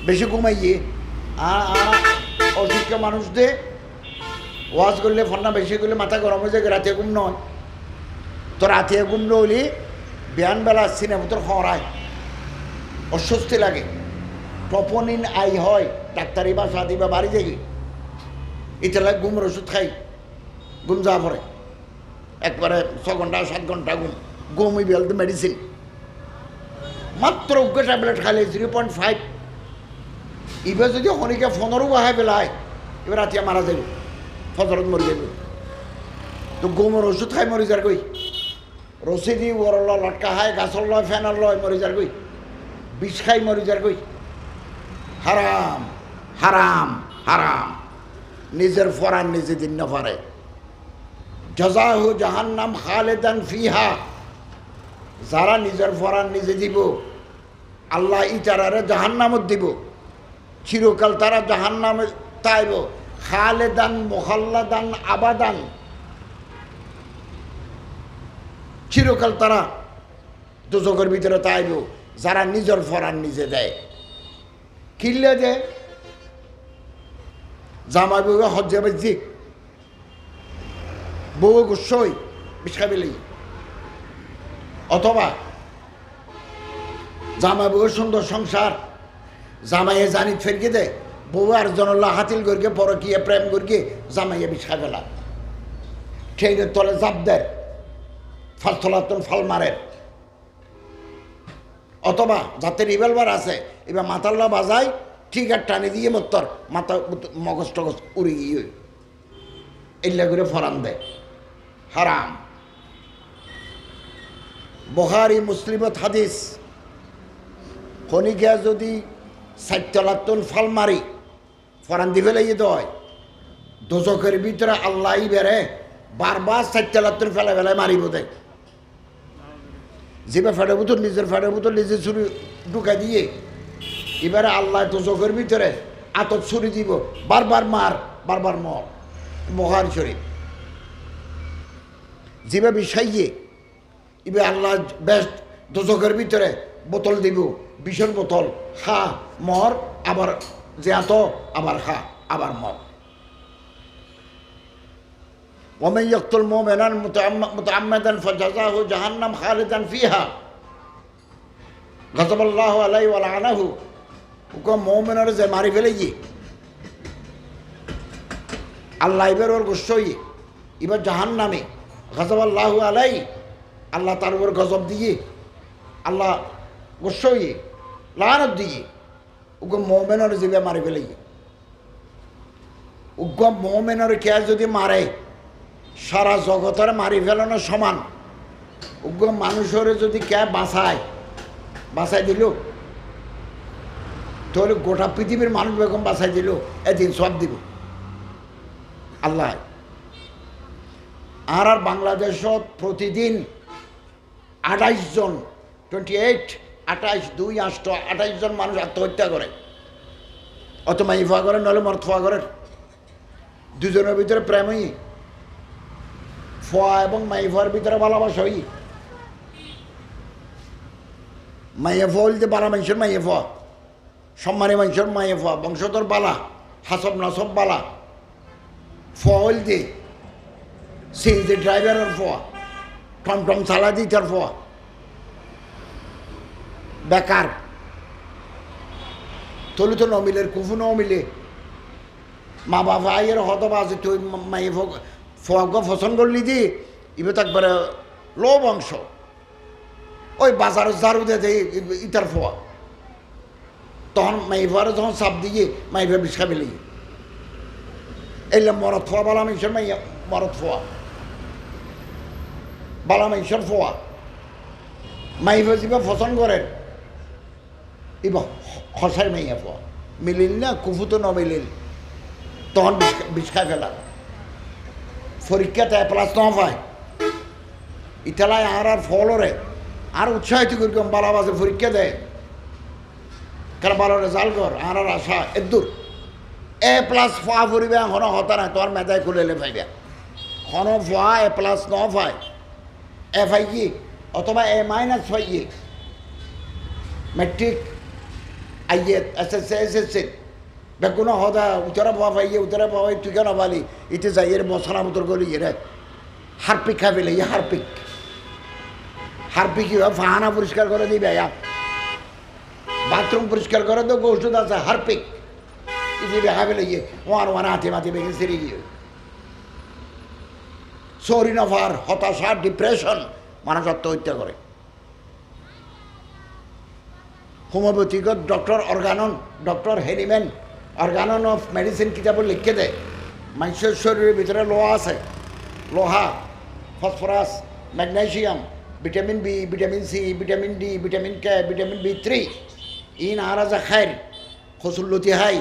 বেশি ঘুমাইয়ে অসুস্থ মানুষ দে ওয়াজ করলে ফন্না বেশি করলে মাথা গরম হয়ে যায়, রাতে ঘুম নয় তো রাতে ঘুম নইলে বিয়ানবেলা সিনেমা তোর খরায় অস্বস্তি লাগে, টপনিন আই হয়, ডাক্তারি বাসা দিবা বাড়ি যাই এটা লাগে ঘুমের ওষুধ খাই, ঘুম যা পরে একবারে 6 ঘন্টা 7 ঘন্টা ঘুমই বেলতে মেডিসিন মাত্র উগ্র ট্যাবলেট খাইলে 0.5 এবার যদি অনেকে 15 বাহায় বেলায় এবার রাতিয়া মারা যাবে, ফজরত মরি যাবে। তো গোমর ওষুধ খাই মরি যার কই, রসি দি ওর লটকা খায়, গাছর লয়, ফ্যানার লয় মরি যার কই, বিষ খাই মরি যার কই। হারাম হারাম হারাম, নিজের ফরান নিজে দিন না পারে। জাযাহু জাহান্নাম খালিদান ফিহা, যারা নিজের ফরান নিজে দিব আল্লাহ ইতারারে জাহান্নামত দিব, চিরকাল তারা জাহান্নামে তাইব। খালেদান মুখাল্লাদান আবাদান, চিরকাল তারা দোজখের ভিতরে তাইব যারা নিজের ফরান নিজে দেয়। কিনলে দেয় জামাই বউ হজ্জে বাজি বউ গুসই বিষাবিলি, অথবা জামাই বউ সুন্দর সংসার, জামাইয়ে জানি ফেরকে দেয়, বউ আর জনল্লা হাতিল করকে পরকিয়ে প্রেম করকে জামাইয়ে বিষা ফেলা, ট্রেনের তলে জাপ দেয়, ফালতলাতন ফাল মারে। অথবা যাতে রিভলভার আছে এবার মাথাল্লা বাজায়, ঠিক আর টানি দিয়ে মত্তর মাথা মগজ টগজ উড়ে গিয়ে এল্লা করে ফরান দেয়। হারাম। বুখারী মুসলিমত হাদিস, খনিকা যদি 4 টন ফাল মারি ফরান দি ফেলাইয়ে দেয়, দোজখের ভিতরে আল্লাহ বেড়ে বারবার 4 টন ফেলা ফেলায় মারিব দেয়। যেবা ফেটে বুতর নিজের ফেটে বুতর নিজে ছুরি ঢুকা দিয়ে এবারে আল্লাহ দোজখের ভিতরে আতত ছুরি দিব, বারবার মার বারবার মর। বুখারী শরীফ। যেবা বিষাইয়ে এবার আল্লাহ বেশ দোজখের ভিতরে বোতল দিব, বিষের বোতল, খা মর, আবার যে আত আবার খা আবার মর। ওয়ামান ইয়াকতুল মুমিনান মুতাআম্মাদান ফাজাযাহু জাহান্নাম খালিদান ফিহা গাযাবাল্লাহু আলাইহি ওয়া লা'নাহু। ওকে মুমিনের যে মারি ফেলেই আল্লাহ এবার ওর গুসই এবার জাহান্নামে, গাযাবাল্লাহু আলাইহি, আল্লাহ তার উপর গজব দিয়ে, আল্লাহ গুসই লানত দিয়ে ওকে মুমিনের যে মারি ফেলেই। ওকে মুমিনের কে যদি মারে সারা জগতের মারি ফেলানো সমান। উগ্র মানুষের যদি কে বাঁচাই দিল, তাহলে গোটা পৃথিবীর মানুষ বেগম বাঁচাই দিল, এদিন সব দিব আল্লাহ। আর বাংলাদেশত প্রতিদিন 28 জন 28 28 2 8 28 জন মানুষ আত্মহত্যা করে, অত মাইফা করে নলে মরথা করে। দুজনের ভিতরে প্রেমই, ফোয়া এবং মাইফার ভিতরে ভালোবাসা হই। মাইয়া ফোয়া হইতে বালা মানুষের মাইয়া ফোয়া, সম্মানী মানুষের মাইয়া ফোয়া, বংশধর বালা, হাসব নাসব বালা। ফোয়া হইতে সিএনজি ড্রাইভারের ফোয়া, টমটম চালা দিতার ফোয়া, বেকার তলি তো নমিলের কুফু নমিলে। মা বাবা আইয়ের হতবা আছে, তুই মাইয়ে ফোয়াকে পছন্দ করলি দি এবার একবারে লো বংশ, ওই বাজারের ঝাড়ু দিয়ে ইটার ফোয়া। তখন মাইফারে যখন চাপ দিয়ে মাইফা বিষা পেলি, এলে মরদ ফোয়া বালা মানুষের মাইয়া মরদ ফোয়া, বালা মানুষের ফোয়া। মাইফা যেবা পছন্দ করে এবার হসাই মাইয়া ফোয়া, মিলিল না কুফু তো নমিলিল, তখন বিষ খাই ফেলা। পরীক্ষাতে প্লাস ন পায় ইতালায় আর ফলরে আর উৎসাহিত করি বালা বাজে পরীক্ষা দেয়, কারণ ভালো রেজাল্ট কর আর আশা এদূর A+ ফা ফুরিবে হন হতা না, তোর মেধায় খুলে পাইবে হন ফা A+ ন পায় FI অথবা A- পাইয়ে মেট্রিক আইয়ে SSC SSC বেগুনো হদা উতরা পাওয়া পাইয়ে উতরা পাওয়াই তুই কেন পালি ইতে যাই এর মশলা মতর গলি এর হারপিক খাবে ইয়ে হারপিক ফাহানা পরিষ্কার করে দিবে, বাথরুম পরিষ্কার করে তো ওষুধ আছে হারপিক ইয়ে খাবে ইয়ে ওয়ান হাতে মাতে বেগে সেরে গিয়ে। সরি নফার হতাশা ডিপ্রেশন মানুষ আত্মহত্যা করে। হোমিওপ্যাথিকত doctor organon doctor Hahnemann organon of medicine কিতাবত লিখে দেয় মানুষের শরীরের ভিতরে লোহা আছে, লোহা, phosphorus, magnesium, vitamin B, vitamin C, vitamin D, vitamin K, vitamin B3 ইন আরাজা খায় খসুর লতি খাই,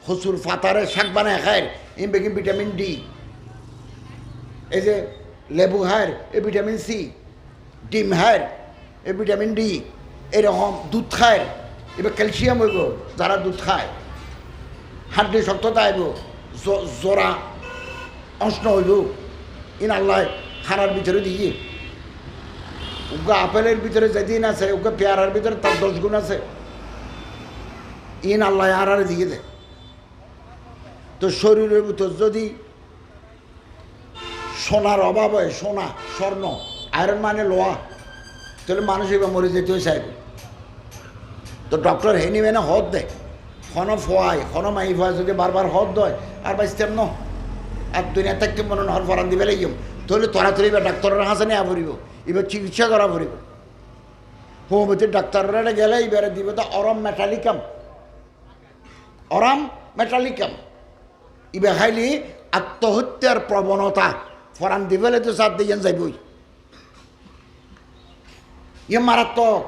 খসুর ফাতারে শাক বানায় খায় ইন বেগিন ভিটামিন ডি। এই যে লেবু খায় এ ভিটামিন সি, ডিম খায় এ ভিটামিন ডি, এরকম দুধ খায় এবার ক্যালসিয়াম হইব যারা দুধ খায়, হাড্ডি শক্ততা আইব, জোড়া অষ্ণ হইব ইন আল্লাহ খানার ভিতরে দিয়ে। উগা আপেলের ভিতরে যেদিন আছে উগা পেয়ারার ভিতরে তার 10 গুণ আছে ইন আল্লাহ আর দিয়ে দেয়। তো শরীরের ভিতর যদি সোনার অভাব হয়, সোনা স্বর্ণ আয়রন মানে লোহা, তাহলে মানুষ এবার মরে যেতেও চাইবে। তো ডক্টর হেনিম্যানে হদ দেয় ক্ষণ ফোয়াই ক্ষণ মাই ফোয়াই যদি বারবার হদ দেয় আর বাঁচতাম ন আর দুনিয়া থাকতে মনে হর ফরান দিবে লাগিম, তাহলে তরাতরি এবার ডাক্তারের হাসে নেওয়া পড়িব, এবার চিকিৎসা করা পড়িব। হোমিওপ্যাথির ডাক্তাররা গেলে এবারে দিব তো অরম মেটালিকাম, অরাম মেটালিকাম এবার খাইলি আত্মহত্যার প্রবণতা ফরান দিবেলে তো সাত দিয়ে যাইবই, ইয়ে মারাত্মক।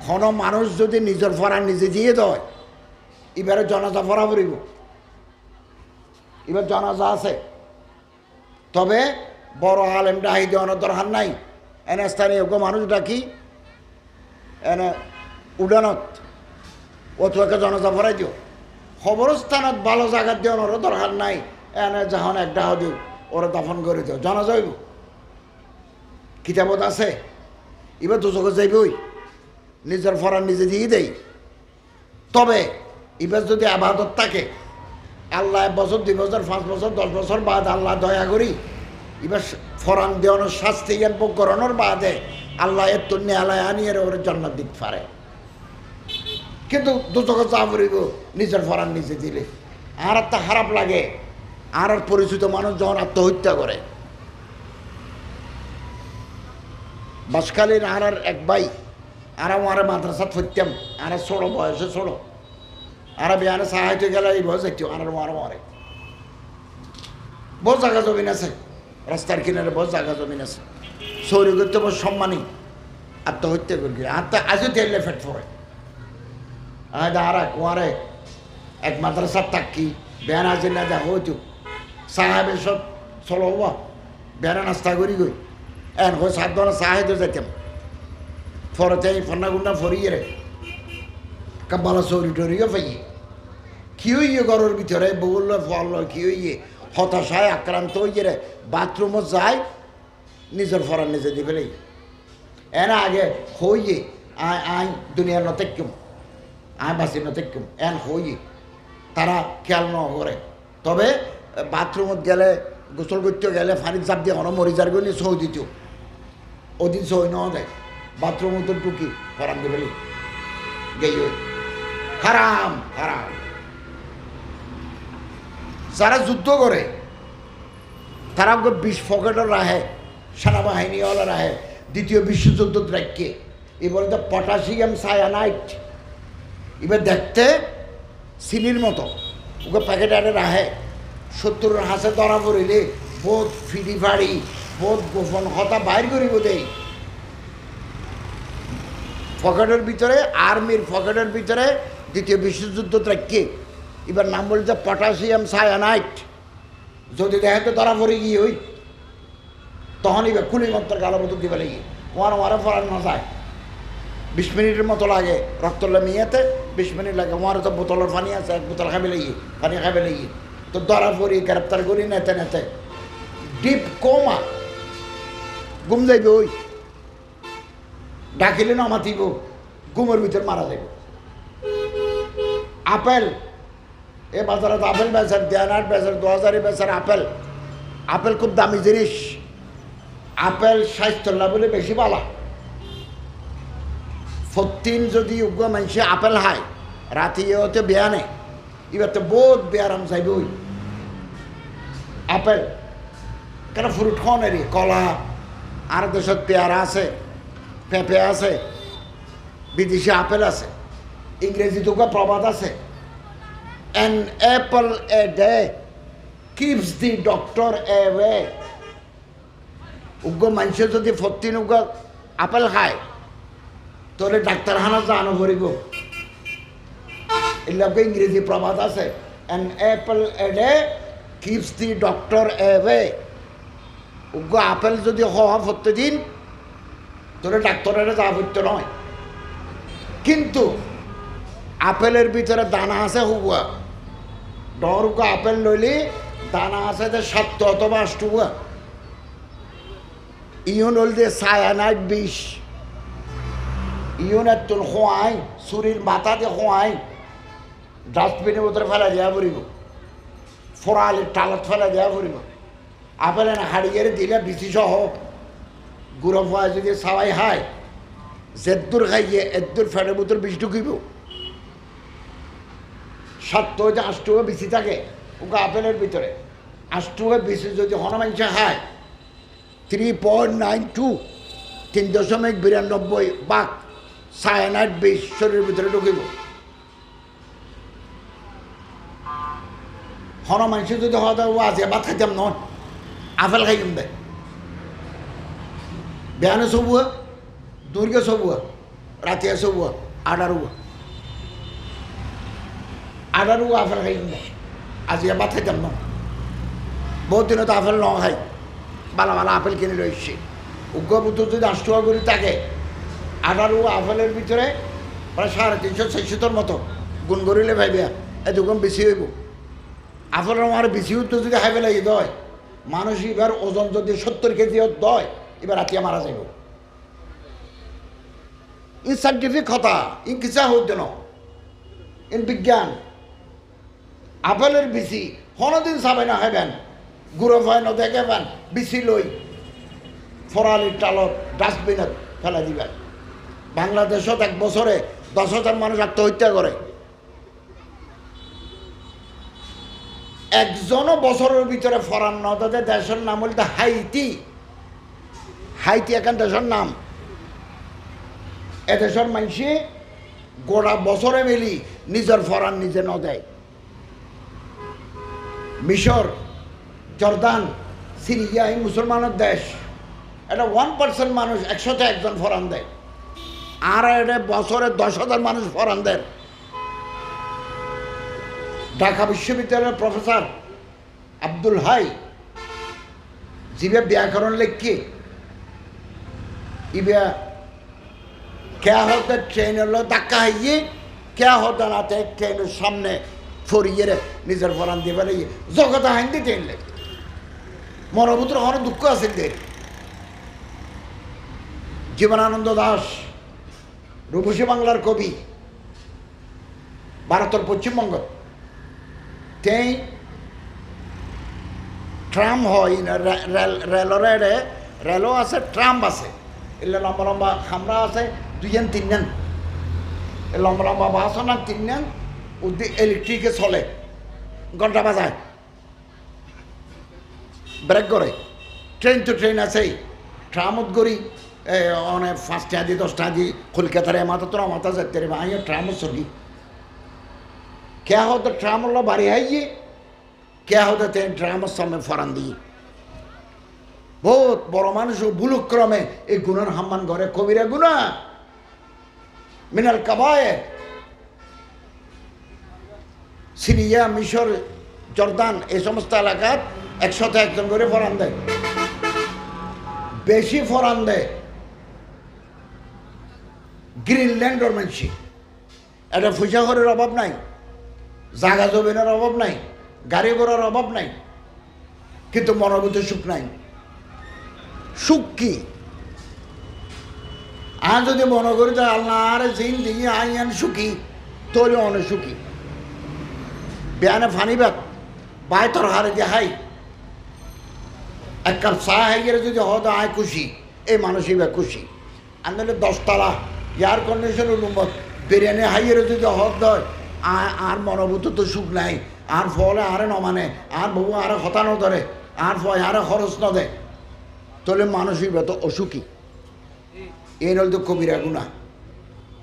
কোনো মানুষ যদি নিজের ফরান নিজে দিয়ে দেয় এবারে জনাজা ফরা পড়িব, এবার জনাজা আছে। তবে বড় আলেম ডাহি দেওয়ানোর দরকার নাই, এনে স্থানীয় মানুষ ডাকি এনে উডানত অথবা জনাজা ফরাই দিও। খবরস্থানত ভালো জায়গা দেওয়ানোরও দরকার নাই, এনে যখন এক ডাহ দিও ওরা দাফন করে দিও, জনাজা হইব। কিতাবত আছে এবার দুচকে যাইবই, নিজের ফরান নিজে দিয়ে দেই। তবে এবার যদি আবাদত থাকে আল্লাহ 1 বছর 2 বছর 5 বছর 10 বছর বাদ আল্লাহ দয়া করি এবার ফরান দেওয়ানোর শাস্তি জ্ঞান ভোগ করানোর বাদে আল্লাহ এর তন্নি আল্লাহ আনিয়ে ওর জান্নাত দিতে পারে। কিন্তু দুচকে চা পড়িব নিজের ফরান নিজে দিলে। আর একটা খারাপ লাগে আর পরিচিত মানুষ যখন আত্মহত্যা করে। বাসখালীর আর এক ভাই আর আমার মাদ্রাসাত ফত্যম আর ছোড়ো বয়সে ছোড়ো আর বিয়ানে সাহায্য গেলে এই বয়স একটু আর মারে বহু জায়গা জমিন আছে, রাস্তার কিনারে বহু জায়গা জমিন আছে, সৌরি করতে বহু সম্মানী আত্মহত্যা করি আজও তেলে ফেট পড়ে। আর কুয়ারে এক মাদ্রাসার তাকি বেয়ান আছে না যা হইতো সাহেব সব চলো হওয়া বেয়ানা নাস্তা করি গই এন হয়ে 7 ধরনের সাহেব যেতাম ফরতে ফন্না গুন্ডা ফরিয়ে রে কাবালা চৌরি টরিও পাইয়ে কি হইয়ে ঘরের ভিতরে বউল ফল কি হইয়ে হতাশায় আক্রান্ত হইয়ে রে বাথরুমও যায় নিজের ফরান নিজে দিবে রে এনা আগে হইয়ে আয় আয় দুনিয়ার নতেকুম আয় বাসি নতেকুম এন হইয়ে তারা খেয়াল ন করে। তবে বাথরুমত গেলে গোসল করতে গেলে ফানির চাপ দিয়ে কোনো মরিজার গলি সৌ দিত ওদিন সই ন দেয় বাথরুম তো টুকি ফরান দেবে গেই হারাম হারাম। যারা যুদ্ধ করে তারা 20 পকেটের রাহে সেনাবাহিনীওয়ালা রাহে 2য় বিশ্বযুদ্ধ রাখকে এ বলে তো পটাশিয়াম সায়ানাইট এবার দেখতে চিনির মতো ওকে প্যাকেট আরে রাহে 70 হাসে ধরা পড়িলে বোধ ফিরি ফাড়ি বোধ গোপন কথা বাইর করিব দেই পকেটের ভিতরে আর্মির পকেটের ভিতরে 2য় বিশ্বযুদ্ধ রাখকে এবার নাম বলছে পটাশিয়াম সায়ানাইট। যদি দেখে তো ধরা পড়ে গিয়ে ওই তখন এবার কুলি মন্ত্রের গালো মতো দিবে লেগে ওয়ারে ফরান না যায় 20 মিনিটের মতো লাগে রক্ত মিয়াতে 20 মিনিট লাগে ওয়ারে তো বোতলের পানি আছে 1 বোতল খাবে লেগে পানি খাবে লেগে তো ধরা পড়ি গ্রেপ্তার করি নেতে নেতে ডিপ কোমা ঘুম যাইবে ওই ডাকিলে না মাতিব ঘুমের ভিতর মারা যাবে। আপেল এ বাজারে আপেল বেচার 1,500 বেচার 2,000 বেচার আপেল আপেল খুব দামি জিনিস। আপেল স্বাস্থ্যর বলে বেশি বালা ফতিন যদি উগ্র মানুষে আপেল খায় রাতিতে বেয়ানে এবার তো বহুত বেয়ারাম চাইব ওই আপেল কেন ফ্রুট খাওয়ানেরই কলা আর দেশত পেয়ারা আছে পেঁপে আছে বিদেশি আপেল আছে, ইংরেজিতে প্রবাদ আছে, an Apple a day keeps the doctor away. উগ্র মানুষের যদি প্রতিদিন উগ্র আপেল খায় তাহলে ডাক্তারখানা জানো ভরিব। এগুলোকে ইংরেজি প্রবাদ আছে, an Apple a day keeps the doctor away. উগ্র আপেল যদি হওয়া প্রতিদিন তাহলে ডাক্তারের যা করতে নয়। কিন্তু আপেলের ভিতরে দানা আছে হুয়া, ডরুকা আপেল লইলে দানা আছে যে 7 অথবা 8 হুয়া। ইউন হল যে সায়ানাইড বিষ, ইউনের তুল খোয়াই চুরির মাথা দিয়ে খোয়াই ডাস্টবিনের ভিতরে ফেলা দেওয়া পড়িব, ফোড়ালির টালত ফেলা দেওয়া পড়িব। আপেল এনে হাড়িয়ে দিলে বিচি সহ গুঁড়ো ফোয়া যদি সাবাই খায়, জেদ্দুর খাইয়ে এদ্দুর ফেটের ভিতর বিষ ঢুকিব। 7 যে 8 বিচি থাকে ওকে আপেলের ভিতরে, 8 বিচি যদি হনুমানসা খায় 3.92 3.92 ভাগ সায়ানাইড বিষ শরীরের ভিতরে ঢুকিব। হনুমানসা যদি হওয়া দেয় ও আছে ভাত খাইতাম নয়, আপেল খাইতাম দেয়। বেয়ানে সবুয়া, দুর্গে সবুয়া, রাতিয়া সবুয়া, 18 আপেল খাইতাম দেয়। আজি ভাত খাইতাম নয়। বহুত দিনে তো আপেল ন খাই, বালা বালা আপেল কিনে লইছি। উগ্রপুত্র যদি 8 টাকা করে থাকে, 18 আপেলের ভিতরে প্রায় 350-400 মতো গুণ করিলে ভাইবিয়া এরকম বেশি হইব। আপেলের আমার বেশি তো যদি খাইবে লাগে দয়, মানুষ এবার ওজন যদি 70 কেজি দয়, এবার রাতিয়া মারা যাইব। ইন সাইন্টিফিক কথা, ইন কিসা হইতে ন, ইন বিজ্ঞান। আপেলের বেশি কোনোদিন চাবাই না খাইবেন, গুঁড়ো ভয় ন দেখেবেন, বেশি লই ফরালির টালত ডাস্টবিনত ফেলা দিবেন। বাংলাদেশত 1 বছরে 10,000 মানুষ আত্মহত্যা করে। একজনও বছরের ভিতরে ফরান ন তাদের দেশের নাম বলতে হাইতি। হাইতি এখন দেশের নাম। এদেশের মানুষে গোড়া বছরে মিলি নিজের ফরান নিজে ন দেয়। মিশর, জর্দান, সিরিয়া এই মুসলমানের দেশ, এটা 1% মানুষ 100তে একজন ফরান দেয়। আর এটা বছরে 10,000 মানুষ ফরান দেয়। ঢাকা বিশ্ববিদ্যালয়ের প্রফেসর আব্দুল হাই জিবে ব্যাকরণ লিখি ইবে क्या होता ट्रेन ধাক্কা হাইয়ে क्या होता না ট্রেনের সামনে ফরিয়ে রে নিজের ফরান দিয়ে ফেলে জগতে হাইন্দি ট্রেন লেখ মনোভূতর অনেক দুঃখ আছে দের। জীবনানন্দ দাস রূপসী বাংলার কবি, ভারতের পশ্চিমবঙ্গ তেই ট্রাম হয় রেলরে রেলও আছে, ট্রাম আছে, এলে লম্বা লম্বা খামরা আছে 2-3 লম্বা লম্বা বাস না 3 ওদের ইলেকট্রিকে চলে, ঘন্টা বাজায়, ব্রেক করে। ট্রেন তো ট্রেন আছেই, ট্রামত গড়ি অনেক 5 টাকা দিয়ে 10 টাকা দিয়ে কলকাতার মাথা তো মাথা যেতে রে ভাই ট্রামত চলি। क्या होता ट्राम बारी आइए, क्या होता तेन ट्राम समय फरान दिए। बहुत बड़ मानुष भूलक्रमे এই গুনার হাম্মান ঘরে কবিরা গুনা মিনাল কাবায়ের। সিরিয়া, মিশর, জর্দান এই সমস্ত এলাকাত 100তে একজন করে ফরান দেয়, বেশি ফরান দেয় গ্রিনল্যান্ডের মানুষ। এটা পয়সা ঘরের অভাব নাই, জাগা জমিনের অভাব নাই, গাড়ি ঘোড়ার অভাব নাই, কিন্তু মনোভূত সুখ নাই। সুখ কি? আর যদি মনে করি যে আল্লাহ আরে জিন দিয়ে আইয়ান সুখী, তোরে অনেক সুখী। বেয়ানে ফানি বাত বাই তোর হারে দিয়ে হাই এক কাপ চা হাই গেলে যদি হতো আয় খুশি, এই মানুষই বা খুশি। আনলে 10 তলা এয়ার কন্ডিশন রুমত বিরিয়ানি হাইয়ের যদি হত দেয়, আর মনোভূত তো সুখ নাই। আর ফলে আরে নমানে, আর বউ আরে হতানো ধরে, আর ফয় আরে খরচ ন দেয়, তাহলে মানুষই তো অসুখী। এই নল তো কবিরা গুণা।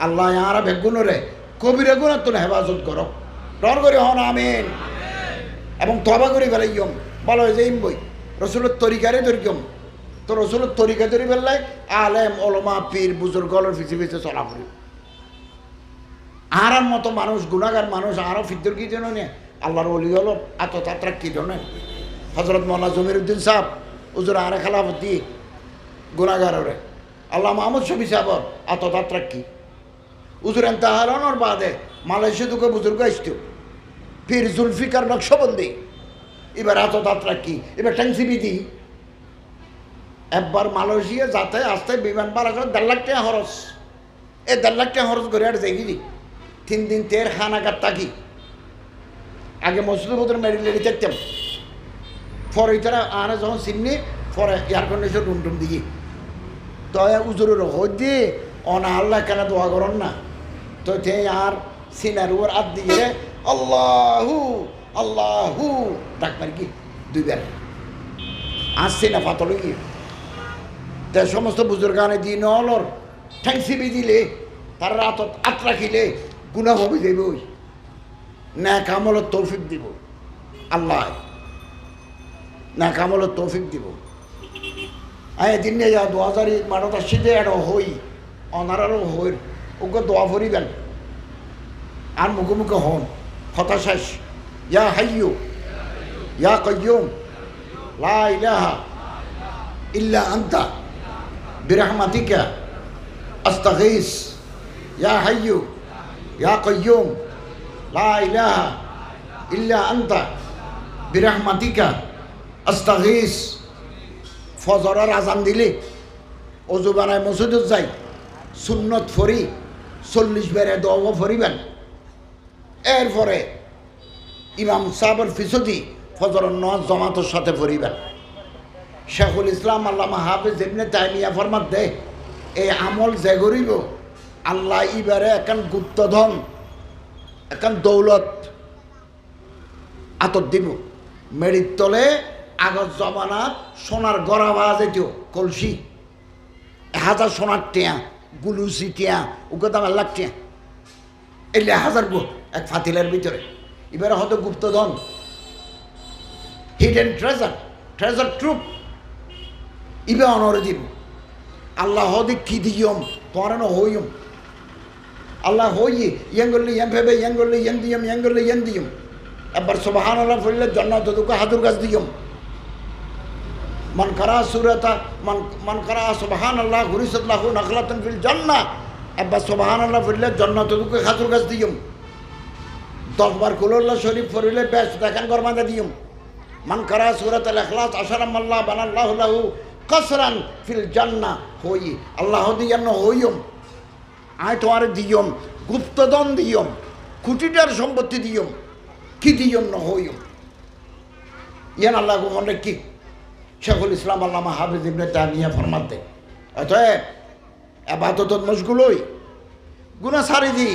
আল্লাহ ইয়ারা বেগুনরে কবিরা গুণার তো হেফাজত করো রন করি হন আমিন এবং তবা করি ফেলাইম ভালো হয়ে যাইম বই রসুলের তরিকারে ধরিকম তো রসুলের তরিকা ধরি ফেললাই আলেম ওলমা পীর বুজুর্গলের পিছিয়ে পিছিয়ে চলা করি আরার মতো মানুষ গুণাগার মানুষ আরও ফিদ্দুর কি জন্য নিয়ে আল্লাহর অলি হল আত্মতাত্রা কি জন্য হজরত মৌলানা জমিরুদ্দিন সাহেব উজুর আরে খেলাফত দিয়ে গুণাগারে আল্লাহ মাহমুদ শফি সাহেবর আত্মতাত্রা কি উজুর এন্তাহারানোর বাদে মালয়েশিয়া দুকে বুজুর্গ আসত ফির জুলফিকার নকশবন্দি এবার আত্মতাত্রা কি এবার ট্যাংসিবি দিই একবার মালয়েশিয়া যাতে আসতে বিমান ভাড়া করে 1.5 লাখ টাকা খরচ এই 1.5 লাখ টাকা খরচ করে আর যাই 3 দিন তের খানাগার থাকি আগে মসজিদের মতো মেডিকেল থাকতাম পরে তারা আনে যখন চিমনি পরে এয়ার কন্ডিশন রুম টুম দিই তো উজুরের হজ দিয়ে অনা আল্লাহ কেন দোয়া করেন না তো তে আর সিনার উপর হাত দিয়ে আল্লাহু আল্লাহু ডাক মারি কি 2 বার আসছে না ফাতলে গিয়ে তে সমস্ত বুজুর্গানে দিন অলর ঠ্যাংসিবি দিলে তার রাত আত রাখিলে গুণা হবে যাইব না কামলের তৌফিক দিব আল্লাহ না কামলের তৌফিক দিব দিন নিয়ে যা 2001 মারত আসছে এটাও হই অনারারও হই ওকে দোয়া ফরিবেন আর মুখে মুখে হন হতাশাস ইয়া হাইয়ু ইয়া কাইয়ুম লা ইলাহা ইল্লা আনতা বিরহমাতিকা আস্তাগীস ইয়া হাইয়ু ইয়া কাইয়ুম লা ইলাহা ইল্লা আনতা বিরহমাতিকা আস্তাগীস ফজরের আজান দিলে অজু বানায় মসজিদত যাই সুন্নত ফরি 40 বারে দোয়া ফরিবেন এরপরে ইমাম সাহেবের ফিসদি ফজরের নামাজ জামাতের সাথে ফরিবেন শেখুল ইসলাম আল্লামা হাফিজ ইবনে তাইমিয়া ফরমাত দে এই আমল যে করিব আল্লাহ ইবারে এখন গুপ্তধন এখন দৌলত আতর দিব মেরির তলে আগত জমানাত সোনার গড়া বাজ এটিও কলসি 1000 সোনার টিয়া গুলুসি টিয়া ওকে দাম 1 লাখ টিয়া এই 1000 গো এক ফাতিলের ভিতরে এবারে হয়তো গুপ্তধন হিডেন ট্রেজার ট্রুপ ইবে অনরে দিব আল্লাহ হদি কি দিয়ম তোমার না হইম আল্লাহ হই ইয়াং করলে ইয়াং ভেবে ইয়াং করলে ইয়াং দিয়ম একবার সুবহানাল্লাহ বললে জান্নাত দুকে হাতুর গাছ দিয়ম মান করা সুরাতা মান করা সুবহানাল্লাহ গুরিসাত লাহু নাখলাতুন ফিল জান্নাহ একবার সুবহানাল্লাহ বললে জান্নাত দুকে হাতুর গাছ দিয়ম 10 বার কুল্লাহ শরীফ পড়লে বেশ দেখেন গরমাদা দিয়ম মান করা সূরাতুল ইখলাস আশারাম আল্লাহ বানাল্লাহু লাহু কসরান ফিল জান্নাহ হই আল্লাহ দিয়ান হইম আয় তোমার দিয়ম গুপ্তধন দিয়ম কোটিটার সম্পত্তি দিয়ম কি দিয়ম না হইম ইয়ান আল্লাহ গোমনে কি শেখুল ইসলাম আল্লামা হাফিজ ইবনে তাইমিয়া ফরমাতে অতএব ইবাদতত মশগুল হই গুনাহ সারি দি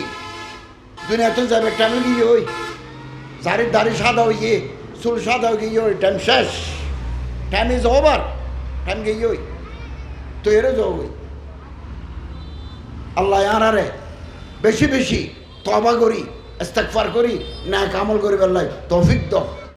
দুনিয়াতে যাবে টাইম গিয়ে হই যারে দাড়ি সাদা হইয়ে চুল সাদা গিয়ে হই টাইম শেষ টাইম ইজ ওভার টাইম গিয়ে হই তো এরে যাও হই আল্লাহ ইয়ারারে বেশি বেশি তওবা করি ইস্তেগফার করি না আমল করি আল্লাহ তৌফিক দাও